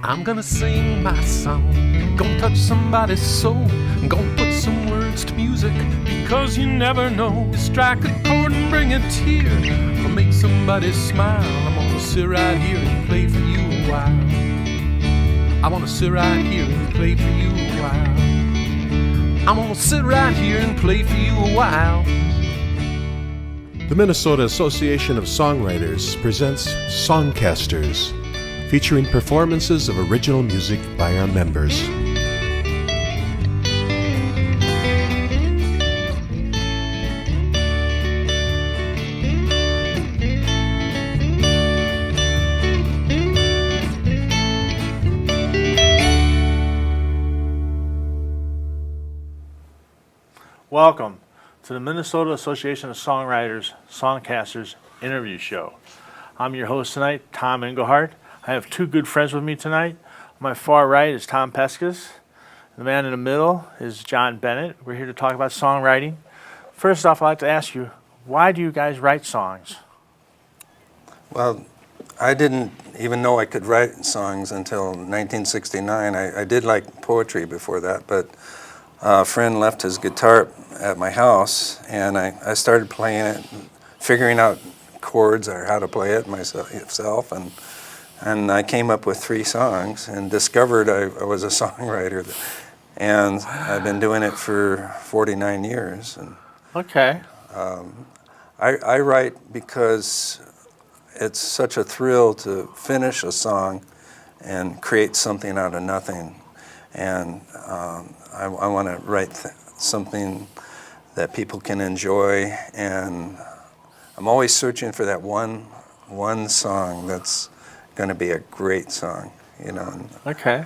I'm gonna sing my song, gonna touch somebody's soul, I'm gonna put some words to music, because you never know. Strike a chord and bring a tear, or make somebody smile. I'm gonna sit right here and play for you a while. I wanna sit right here and play for you a while. I'm gonna sit right here and play for you a while. The Minnesota Association of Songwriters presents SongCasters, featuring performances of original music by our members. Welcome to the Minnesota Association of Songwriters SongCasters interview show. I'm your host tonight, Tom Engelhardt. I have two good friends with me tonight. On my far right is Tom Pescas. The man in the middle is John Bennett. We're here to talk about songwriting. First off, I'd like to ask you, why do you guys write songs? Well, I didn't even know I could write songs until 1969. I did like poetry before that, but a friend left his guitar at my house, and I started playing it, figuring out chords or how to play it myself, and I came up with 3 songs and discovered I was a songwriter, and I've been doing it for 49 years. And Okay. I write because it's such a thrill to finish a song and create something out of nothing, and I want to write something that people can enjoy, and I'm always searching for that one song that's going to be a great song, you know. Okay.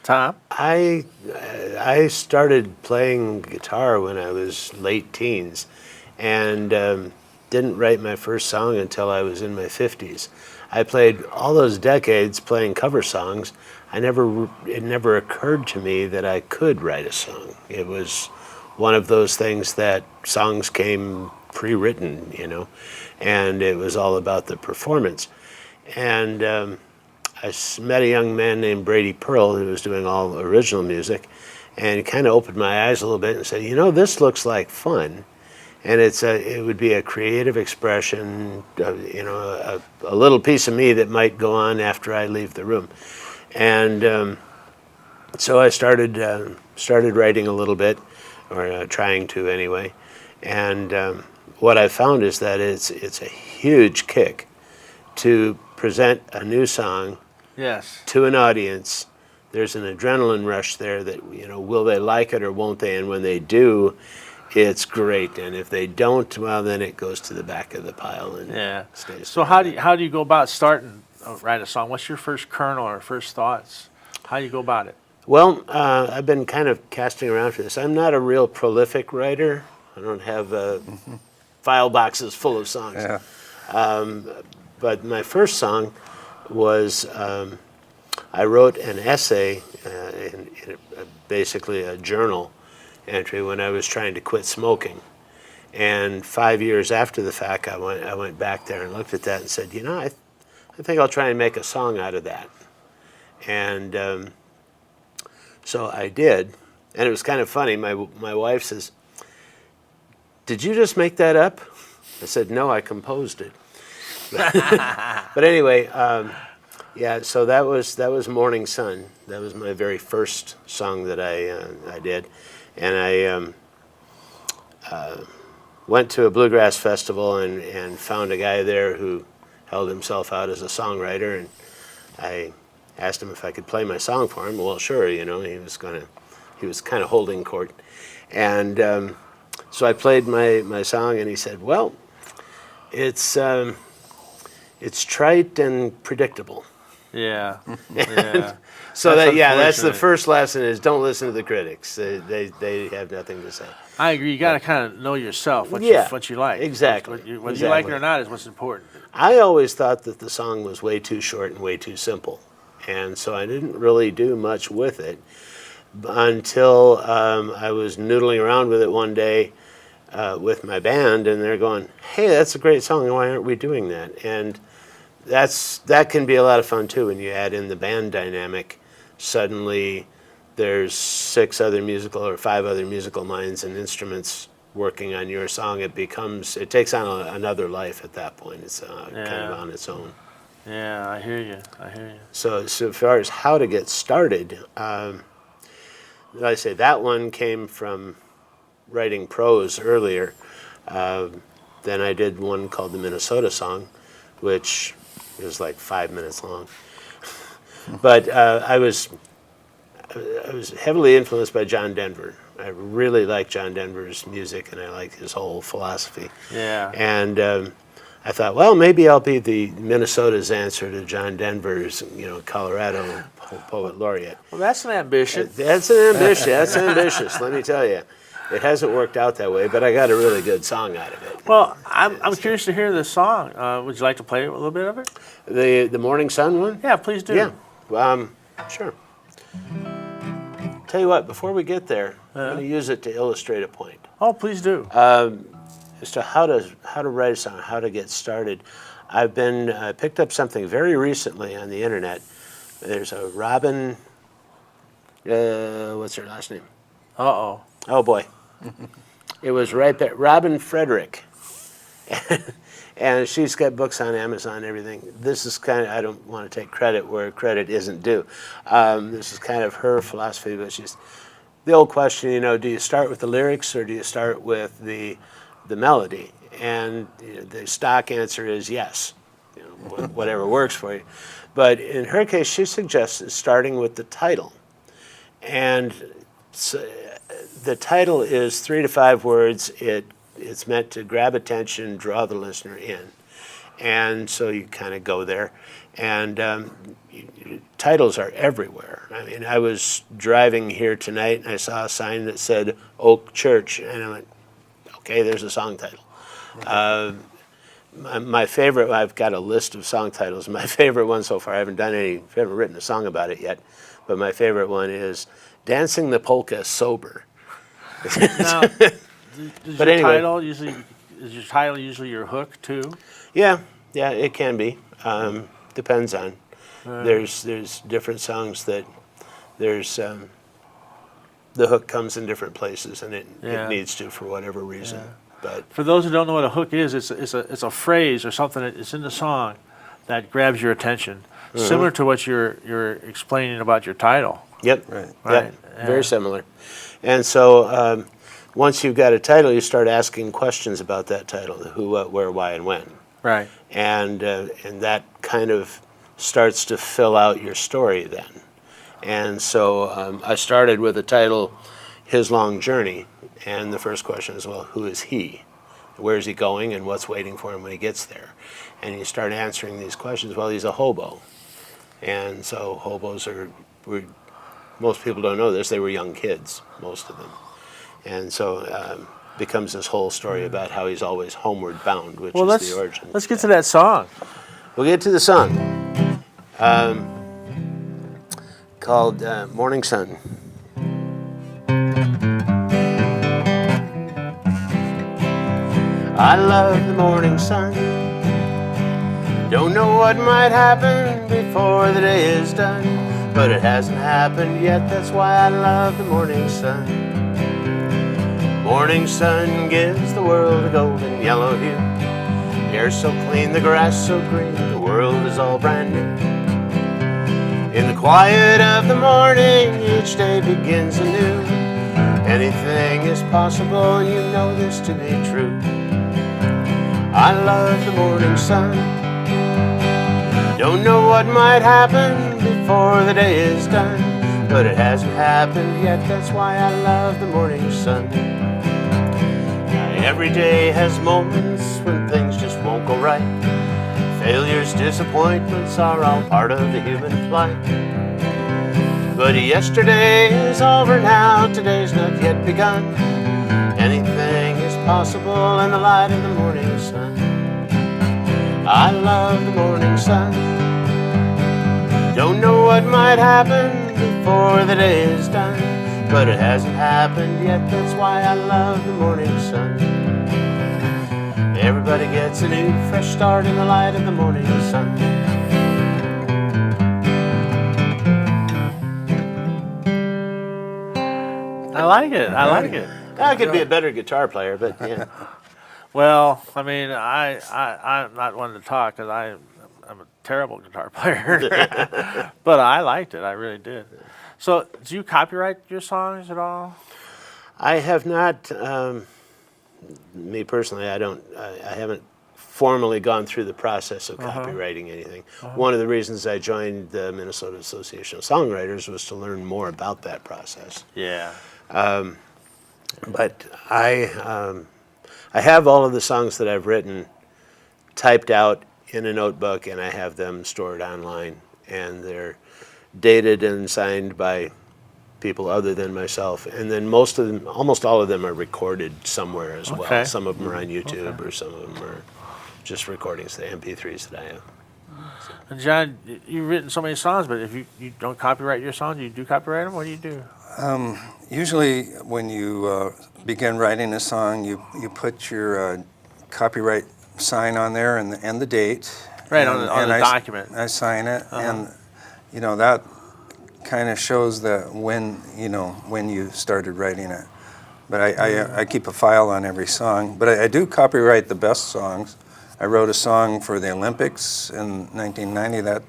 Tom? I started playing guitar when I was late teens, and didn't write my first song until I was in my 50s. I played all those decades playing cover songs. It never occurred to me that I could write a song. It was one of those things that songs came pre-written, you know, and it was all about the performance. And I met a young man named Brady Pearl who was doing all original music, and he kind of opened my eyes a little bit and said, you know, this looks like fun. And it would be a creative expression, you know, a little piece of me that might go on after I leave the room. And so I started writing a little bit, or trying to anyway. And what I found is that it's a huge kick to present a new song Yes. to an audience. There's an adrenaline rush there that, you know, will they like it or won't they? And when they do, it's great. And if they don't, well, then it goes to the back of the pile and stays. So how do you go about starting to write a song? What's your first kernel or first thoughts? How do you go about it? Well, I've been kind of casting around for this. I'm not a real prolific writer. I don't have file boxes full of songs. Yeah. But my first song was, I wrote an essay, in basically a journal entry when I was trying to quit smoking. And 5 years after the fact, I went back there and looked at that and said, you know, I think I'll try and make a song out of that. And so I did. And it was kind of funny. My wife says, did you just make that up? I said, no, I composed it. But anyway, yeah, so that was Morning Sun. That was my very first song that I did. And I went to a bluegrass festival and found a guy there who held himself out as a songwriter, and I asked him if I could play my song for him. Well, sure, you know, he was kind of holding court. And so I played my song, and he said, well, it's trite and predictable. Yeah. So that's the unfortunate. first lesson is don't listen to the critics. They have nothing to say. I agree. You got to kind of know yourself, what you like. Exactly. Whether you like it or not is what's important. I always thought that the song was way too short and way too simple, and so I didn't really do much with it until I was noodling around with it one day with my band, and they're going, hey, that's a great song. Why aren't we doing that? And that can be a lot of fun too when you add in the band dynamic. Suddenly there's 5 other musical minds and instruments working on your song. It takes on another life at that point. It's kind of on its own. Yeah, I hear you. So as far as how to get started, like I say, that one came from writing prose earlier. Then I did one called the Minnesota Song, which is like 5 minutes long. But I was heavily influenced by John Denver. I really like John Denver's music, and I like his whole philosophy. Yeah. And I thought, well, maybe I'll be the Minnesota's answer to John Denver's, Colorado poet laureate. Well, that's an ambition. That's ambitious, let me tell you. It hasn't worked out that way, but I got a really good song out of it. Well, I'm curious to hear this song. Would you like to play a little bit of it? The Morning Sun one? Yeah, please do. Yeah, sure. Tell you what, before we get there, I'm going to use it to illustrate a point. Oh, please do. As to how to write a song, how to get started. I've been picked up something very recently on the internet. There's a Robin, what's her last name? Uh-oh. Oh boy. It was right there, Robin Frederick. And she's got books on Amazon and everything. This is kind of, I don't want to take credit where credit isn't due. This is kind of her philosophy, but she's, the old question, do you start with the lyrics or do you start with the melody? And the stock answer is yes, whatever works for you. But in her case, she suggests starting with the title. And the title is 3 to 5 words. It's meant to grab attention, draw the listener in. And so you kind of go there. And titles are everywhere. I mean, I was driving here tonight and I saw a sign that said Oak Church. And I went, okay, there's a song title. My favorite, I've got a list of song titles. My favorite one so far, I haven't written a song about it yet, but my favorite one is Dancing the Polka Sober. Now, is your title usually your hook too? Yeah, it can be. Depends on. There's different songs that there's the hook comes in different places, and it needs to for whatever reason. Yeah. But for those who don't know what a hook is, it's a phrase or something that is in the song that grabs your attention, similar to what you're explaining about your title. Yep. Right. Yep. Yeah. Very similar. And so once you've got a title, you start asking questions about that title: who, what, where, why, and when. Right. And that kind of starts to fill out your story then. And so I started with the title, His Long Journey. And the first question is, well, who is he? Where is he going and what's waiting for him when he gets there? And you start answering these questions. Well, he's a hobo. And so hobos most people don't know this, they were young kids, most of them. And so becomes this whole story about how he's always homeward bound, which is the origin. Let's get to that song. We'll get to the song called Morning Sun. I love the morning sun. Don't know what might happen before the day is done, but it hasn't happened yet, that's why I love the morning sun. Morning sun gives the world a golden yellow hue. Air so clean, the grass so green, the world is all brand new. In the quiet of the morning, each day begins anew. Anything is possible, and you know this to be true. I love the morning sun. Don't know what might happen before the day is done, but it hasn't happened yet, that's why I love the morning sun. Every day has moments when things just won't go right. Failures, disappointments are all part of the human plight. But yesterday is over now, today's not yet begun. Anything is possible in the light of the morning sun. I love the morning sun. Don't know what might happen before the day is done, but it hasn't happened yet, that's why I love the morning sun. Everybody gets a new fresh start in the light of the morning sun. like it. I like it. I could be a better guitar player, but yeah. Well, I mean, I'm not one to talk because I'm a terrible guitar player. But I liked it. I really did. So, do you copyright your songs at all? I have not. Me personally, I don't. I haven't formally gone through the process of copywriting anything. One of the reasons I joined the Minnesota Association of Songwriters was to learn more about that process. Yeah. But I have all of the songs that I've written typed out in a notebook, and I have them stored online, and they're dated and signed by people other than myself. And then almost all of them are recorded somewhere as Okay. well. Some of them are on YouTube, or some of them are just recordings, the MP3s that I have. And John, you've written so many songs, but if you don't copyright your songs, you do copyright them? What do you do? Usually when you begin writing a song, you put your copyright sign on there and the date. Right, and, on the document. I sign it, and that kind of shows that when you started writing it. But I keep a file on every song. But I do copyright the best songs. I wrote a song for the Olympics in 1990 that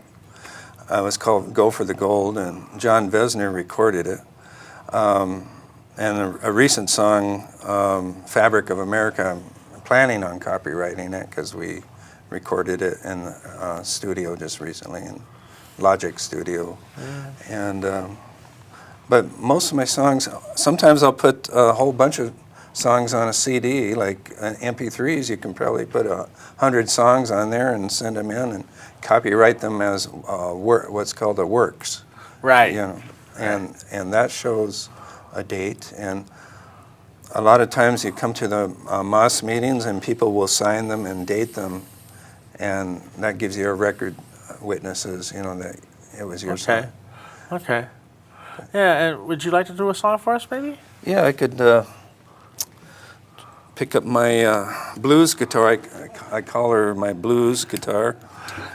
was called "Go for the Gold," and John Vesner recorded it. And a recent song, "Fabric of America," I'm planning on copyrighting it because we recorded it in the studio just recently, in Logic Studio. And but most of my songs, sometimes I'll put a whole bunch of songs on a CD, like MP3s. You can probably put 100 songs on there and send them in and copyright them as what's called a works. Right. And that shows a date. And a lot of times you come to the MOS meetings and people will sign them and date them, and that gives you a record witnesses, that it was your song. Okay. Yeah, and would you like to do a song for us, maybe? Yeah, I could pick up my blues guitar. I call her my blues guitar.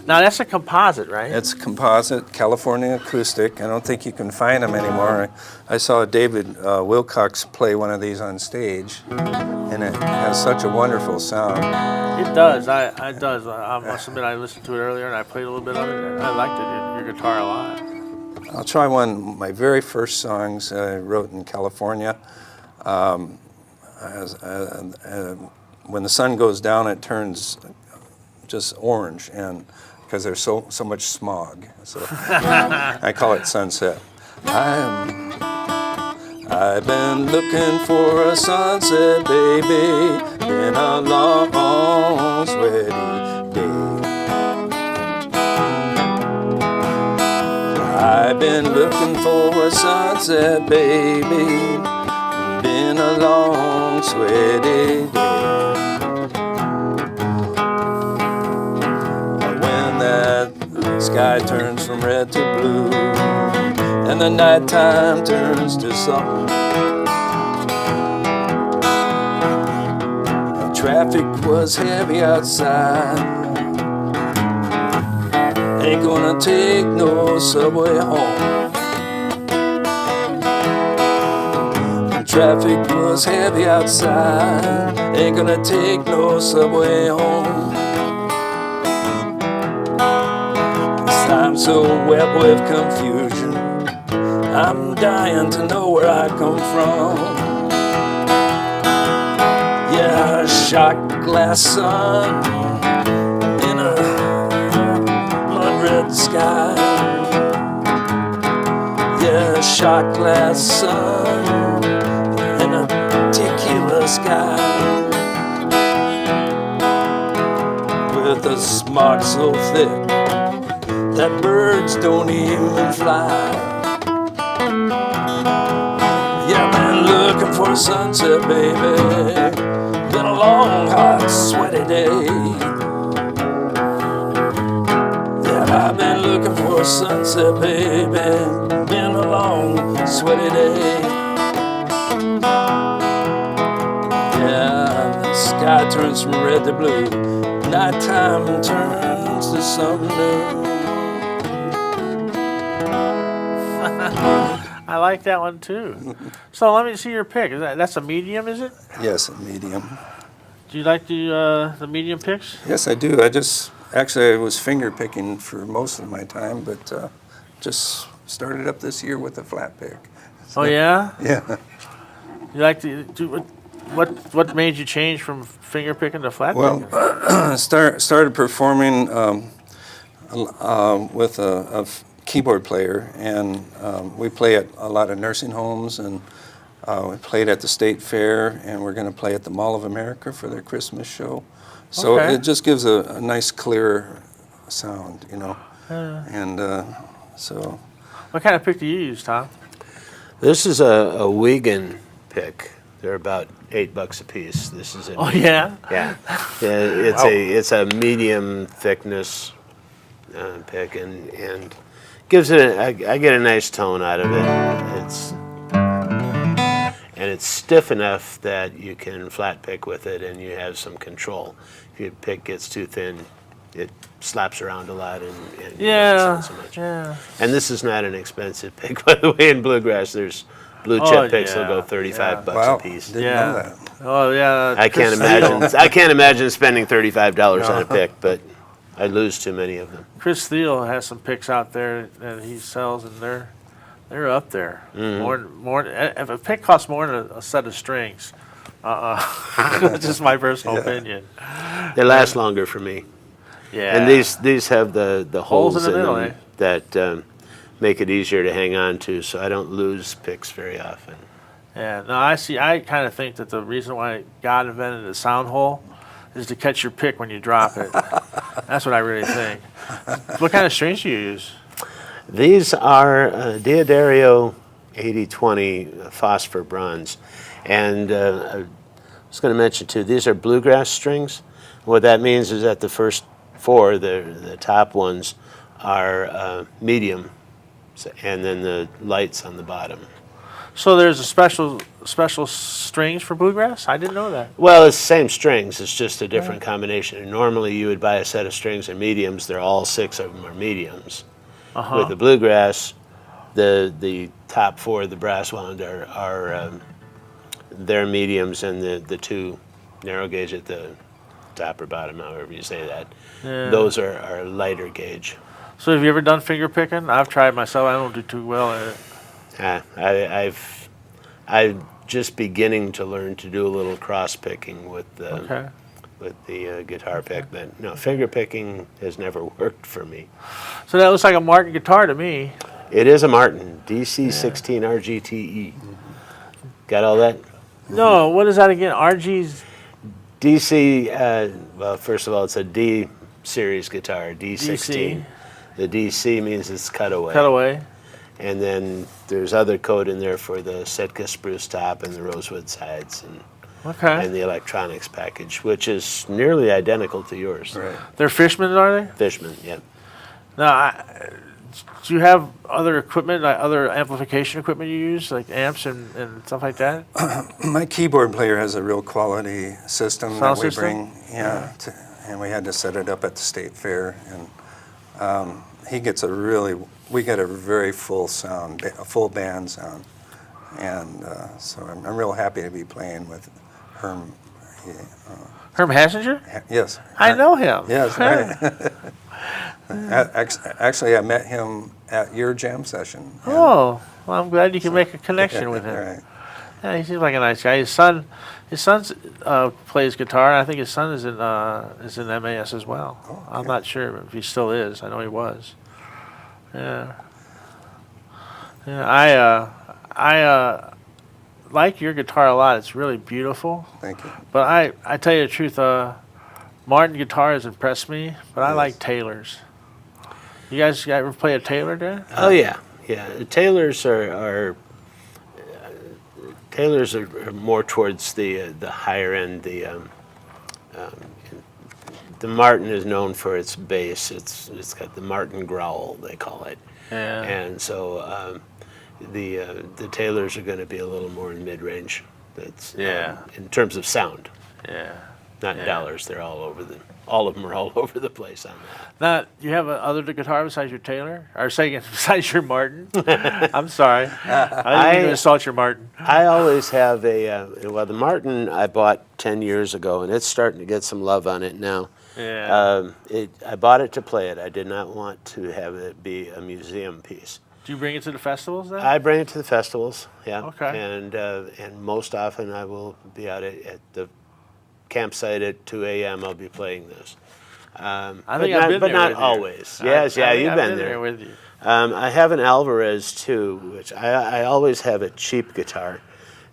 Now, that's a composite, right? It's composite, California acoustic. I don't think you can find them anymore. I saw David Wilcox play one of these on stage, and it has such a wonderful sound. It does. It does. I must admit, I listened to it earlier, and I played a little bit of it, and I liked it, your guitar a lot. I'll try one of my very first songs I wrote in California. When the sun goes down, it turns just orange, and because there's so much smog. So I call it Sunset. I've been looking for a sunset, baby, in a long, sweaty day. I've been looking for a sunset, baby, been a long, sweaty day. When that sky turns from red to blue, and the nighttime turns to summer, the traffic was heavy outside. Ain't gonna take no subway home. The traffic was heavy outside. Ain't gonna take no subway home. I'm so wet with confusion, I'm dying to know where I come from. Yeah, a shot glass sun in a blood-red sky. Yeah, a shot glass sun in a tequila sky. With the smog so thick that birds don't even fly. Yeah, I've been looking for a sunset, baby. Been a long, hot, sweaty day. Yeah, I've been looking for a sunset, baby. Been a long, sweaty day. Yeah, the sky turns from red to blue. Nighttime turns to something new. I like that one too. So let me see your pick. That's a medium, is it? Yes, a medium. Do you like the medium picks? Yes, I do. I was finger picking for most of my time, but just started up this year with a flat pick. Oh yeah. Yeah. You like to do what made you change from finger picking to flat Well, picking? started performing with a keyboard player, and we play at a lot of nursing homes, and we played at the State Fair, and we're going to play at the Mall of America for their Christmas show. So Okay. it just gives a nice, clear sound, you know. And so. What kind of pick do you use, Tom? This is a Wiegand pick. They're about $8 a piece. This is Oh yeah. Yeah, it's a medium thickness pick, and gives it. I get a nice tone out of it. It's stiff enough that you can flat pick with it, and you have some control. If your pick gets too thin, it slaps around a lot, and you don't sound so much. Yeah. And this is not an expensive pick, by the way. In bluegrass, there's blue chip picks that'll go $35 Wow, a piece. didn't know that. Oh yeah. I can't imagine. I can't imagine spending $35 on a pick, but I lose too many of them. Chris Thiel has some picks out there that he sells, and they're up there. More. If a pick costs more than a set of strings, that's just my personal opinion. They last longer for me. Yeah. And these have the holes in the middle, them that make it easier to hang on to, so I don't lose picks very often. Yeah. No, I see. I kind of think that the reason why God invented the sound hole is to catch your pick when you drop it. That's what I really think. What kind of strings do you use? These are Diodario 8020 phosphor bronze. And I was going to mention, too, these are bluegrass strings. What that means is that the first four, the top ones, are medium, and then the lights on the bottom. So there's a special strings for bluegrass? I didn't know that. Well, it's the same strings. It's just a different combination. And normally you would buy a set of strings in mediums. They're all 6 of them are mediums. With the bluegrass, the top 4 of the brass wound are they're mediums, and the 2 narrow gauge at the top or bottom, however you say that, those are lighter gauge. So have you ever done finger picking? I've tried myself. I don't do too well at it. I'm just beginning to learn to do a little cross picking with the guitar pick, but no, finger picking has never worked for me. So that looks like a Martin guitar to me. It is a Martin DC16 RGTE. Got all that? No, what is that again? RG's? DC, well, first of all, it's a D series guitar, D16. DC. The DC means it's cutaway. Cutaway. And then there's other code in there for the Sitka spruce top and the rosewood sides and the electronics package, which is nearly identical to yours. Right. They're Fishman, are they? Fishman, yeah. Now, do you have other equipment, like other amplification equipment you use, like amps and stuff like that? My keyboard player has a real quality system Sound that we system? bring, and we had to set it up at the State Fair, and we get a very full sound, a full band sound, and so I'm real happy to be playing with Herm. Herm Hassinger? Yes. I know him. Yes, right. Actually, I met him at your jam session. and- Oh, well, I'm glad you can make a connection with him. Right. Yeah, he seems like a nice guy. His son plays guitar. And I think his son is in MAS as well. Oh, okay. I'm not sure if he still is. I know he was. Yeah. Yeah. I like your guitar a lot. It's really beautiful. Thank you. But I tell you the truth, Martin guitars impressed me. But I Yes. like Taylors. You guys ever play a Taylor, Dan? Oh yeah. The Taylors are more towards the higher end. The Martin is known for its bass. It's got the Martin growl, they call it. Yeah. And so the Taylors are going to be a little more in mid range. That's Yeah. in terms of sound. Yeah. not in dollars. They're all of them are all over the place on that. Now, do you have other guitar besides your Taylor? Or say besides your Martin? I'm sorry. I didn't mean to insult your Martin. I always have the Martin I bought 10 years ago, and it's starting to get some love on it now. Yeah. I bought it to play it. I did not want to have it be a museum piece. Do you bring it to the festivals then? I bring it to the festivals, yeah. Okay. And most often I will be out at the campsite at 2 a.m. I'll be playing this. I think I've been but there not with you. always. Yes, yeah, you've I've been there there. with you. I have an Alvarez too, which I always have a cheap guitar.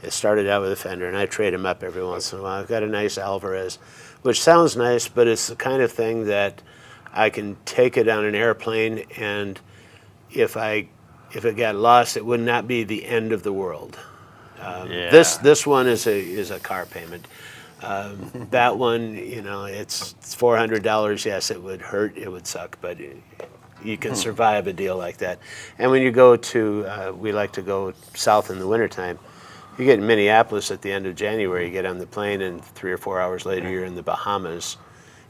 It started out with a Fender, and I trade them up every once in a while. I've got a nice Alvarez, which sounds nice, but it's the kind of thing that I can take it on an airplane, and if it got lost, it would not be the end of the world. This one is a car payment. That one, it's $400. Yes, it would hurt. It would suck, but you can survive a deal like that. And when you go to, we like to go south in the wintertime. You get in Minneapolis at the end of January. You get on the plane, and 3 or 4 hours later, you're in the Bahamas.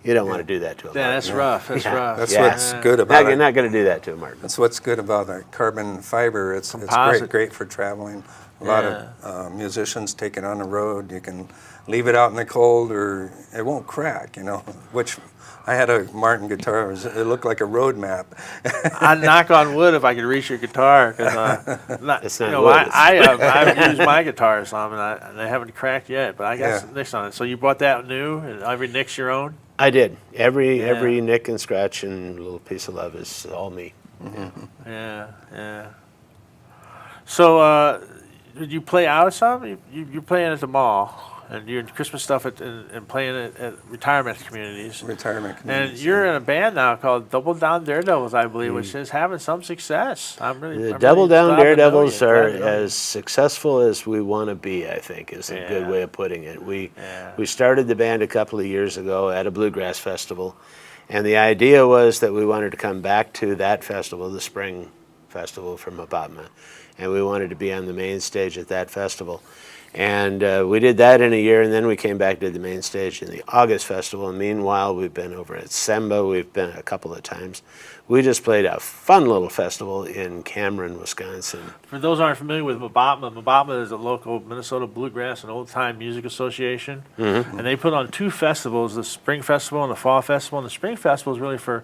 You don't want to do that to a Martin. Yeah, that's rough. That's rough. That's what's good about You're it. not going to do that to a Martin. That's what's good about the carbon fiber. It's Composite. great for traveling. A lot of musicians take it on the road. You can leave it out in the cold, or it won't crack. Which I had a Martin guitar. It looked like a road map. I'd knock on wood if I could reach your guitar, because It's not wood. I've used my guitar some, and they haven't cracked yet. But I got some nicks on it. So you bought that new, and every nick's your own. I did. Every nick and scratch and little piece of love is all me. Mm-hmm. Yeah. So did you play out some? You're playing at the mall. And you're doing Christmas stuff and playing at retirement communities. And you're in a band now called Double Down Daredevils, I believe, which is having some success. The Double Down Daredevils are as successful as we want to be, I think, is a good way of putting it. We started the band a couple of years ago at a bluegrass festival, and the idea was that we wanted to come back to that festival, the spring festival from Mabama, and we wanted to be on the main stage at that festival. And we did that in a year, and then we came back to the main stage in the August Festival. And meanwhile, we've been over at Semba. We've been a couple of times. We just played a fun little festival in Cameron, Wisconsin. For those who aren't familiar with Mabama is a local Minnesota Bluegrass and Old Time Music Association. Mm-hmm. And they put on 2 festivals, the Spring Festival and the Fall Festival. And the Spring Festival is really for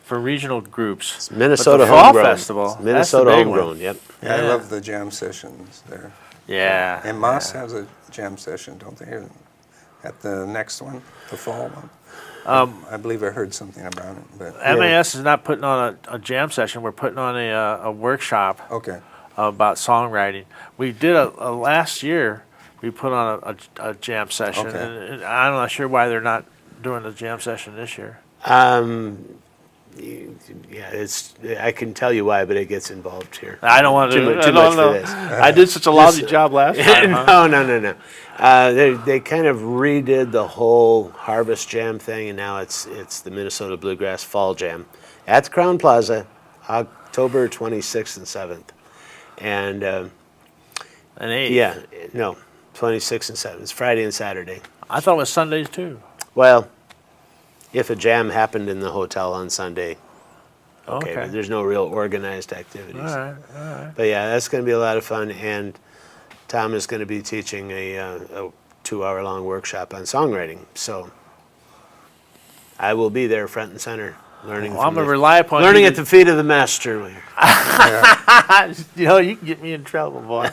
regional groups. It's Minnesota but the Fall homegrown. Festival, Minnesota that's the big homegrown, one. yep. I love the jam sessions there. Yeah. And Moss has a jam session, don't they? At the next one, the fall one. I believe I heard something about it. But MAS is not putting on a jam session. We're putting on a workshop about songwriting. We did a last year. We put on a jam session, and I'm not sure why they're not doing a jam session this year. I can tell you why, but it gets involved here. I don't want to too much for this. I did such a lousy job last time. No. They kind of redid the whole Harvest Jam thing, and now it's the Minnesota Bluegrass Fall Jam at the Crown Plaza, October 26th and 7th, and 8th. Yeah, no, 26th and 7th. It's Friday and Saturday. I thought it was Sundays too. Well, if a jam happened in the hotel on Sunday, okay. But there's no real organized activities. All right. But yeah, that's going to be a lot of fun, and Tom is going to be teaching a 2-hour-long workshop on songwriting. So I will be there front and center, learning. I'm going to rely upon learning at the feet of the master. You can get me in trouble, boy.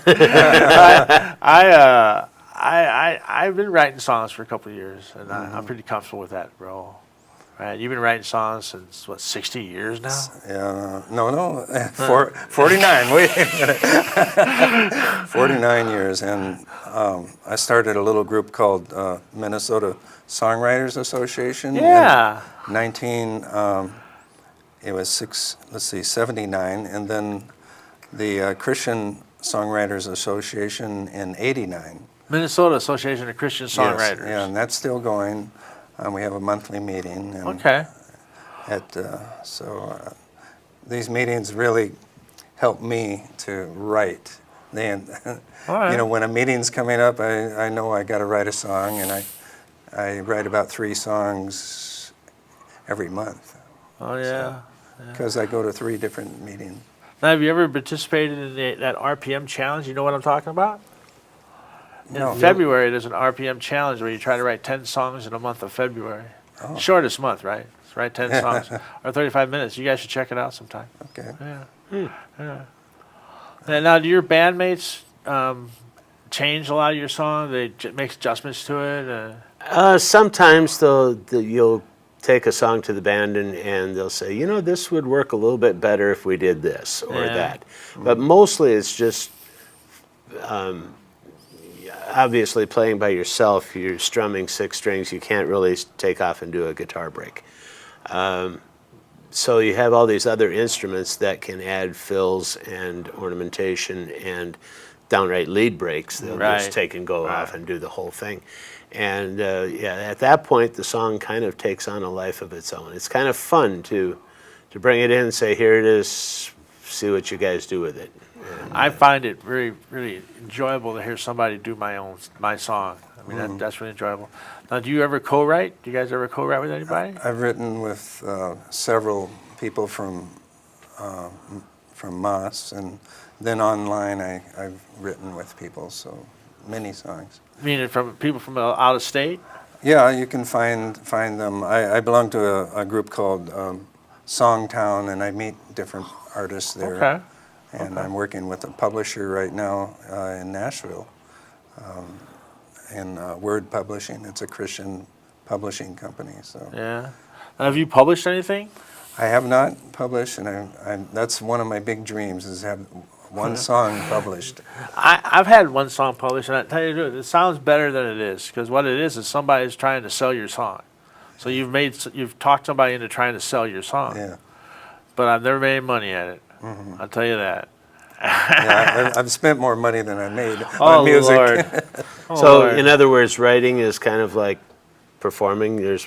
I've been writing songs for a couple of years, and I'm pretty comfortable with that role. Right, you've been writing songs since, 60 years now? Yeah, no, 49, wait a minute. 49 years, and I started a little group called Minnesota Songwriters Association. Yeah. It was 79, and then the Christian Songwriters Association in 89. Minnesota Association of Christian Songwriters. Yes, yeah, and that's still going. We have a monthly meeting. And these meetings really help me to write. When a meeting's coming up, I know I got to write a song, and I write about 3 songs every month Oh yeah. because I go to 3 different meetings. Now, have you ever participated in that RPM challenge? You know what I'm talking about? In No. February, there's an RPM challenge where you try to write 10 songs in the month of February. Oh. Shortest month, right? It's write 10 songs or 35 minutes. You guys should check it out sometime. Okay. Yeah. Yeah. And now, do your bandmates change a lot of your song? They make adjustments to it? Sometimes you'll take a song to the band and they'll say, you know, this would work a little bit better if we did this or that. But mostly it's just obviously playing by yourself. You're strumming 6 strings. You can't really take off and do a guitar break. So you have all these other instruments that can add fills and ornamentation and downright lead breaks. They'll just take and go off and do the whole thing. And at that point, the song kind of takes on a life of its own. It's kind of fun to bring it in and say, here it is, see what you guys do with it. And, I find it really, really enjoyable to hear somebody do my song. I mean, that's really enjoyable. Now, do you ever co-write? Do you guys ever co-write with anybody? I've written with several people from Moss, and then online I've written with people, so many songs. Meaning from people from out of state? Yeah, you can find them. I belong to a group called Songtown, and I meet different artists there. Okay. And I'm working with a publisher right now in Nashville, in Word Publishing. It's a Christian publishing company. So Yeah. Now, have you published anything? I have not published, and that's one of my big dreams, is have one song published. I've had one song published, and I tell you the truth, it sounds better than it is, because what it is somebody's trying to sell your song. So you've talked somebody into trying to sell your song. Yeah. But I've never made money at it. I'll tell you that. Yeah, I've spent more money than I made Oh, on music. Lord. Oh, so Lord. in other words, writing is kind of like performing. There's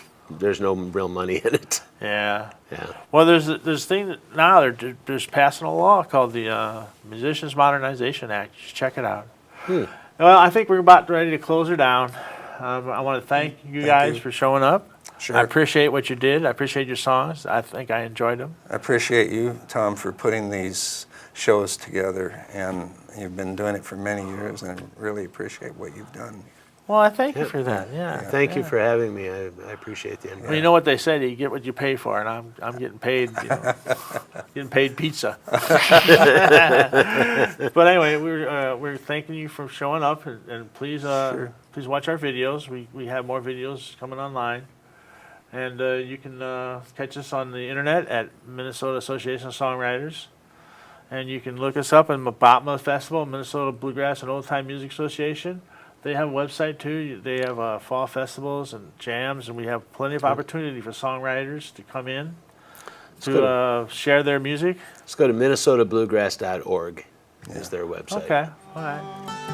no real money in it. Yeah. Yeah. Well, there's this thing that now there's passing a law called the Musicians Modernization Act. Just check it out. Well, I think we're about ready to close her down. I want to thank you guys for showing up. Sure. I appreciate what you did. I appreciate your songs. I think I enjoyed them. I appreciate you, Tom, for putting these shows together, and you've been doing it for many years, and I really appreciate what you've done. Well, I thank you for that. Yeah. Thank you for having me. I appreciate the invite. Well, you know what they said, you get what you pay for, and I'm getting paid, getting paid pizza. But anyway, we're thanking you for showing up, and please please watch our videos. We have more videos coming online, and you can catch us on the internet at Minnesota Association of Songwriters, and you can look us up in Mabatma Festival, Minnesota Bluegrass and Old Time Music Association. They have a website too. They have fall festivals and jams, and we have plenty of opportunity for songwriters to come in to share their music. Let's go to minnesotabluegrass.org is their website. Okay, all right.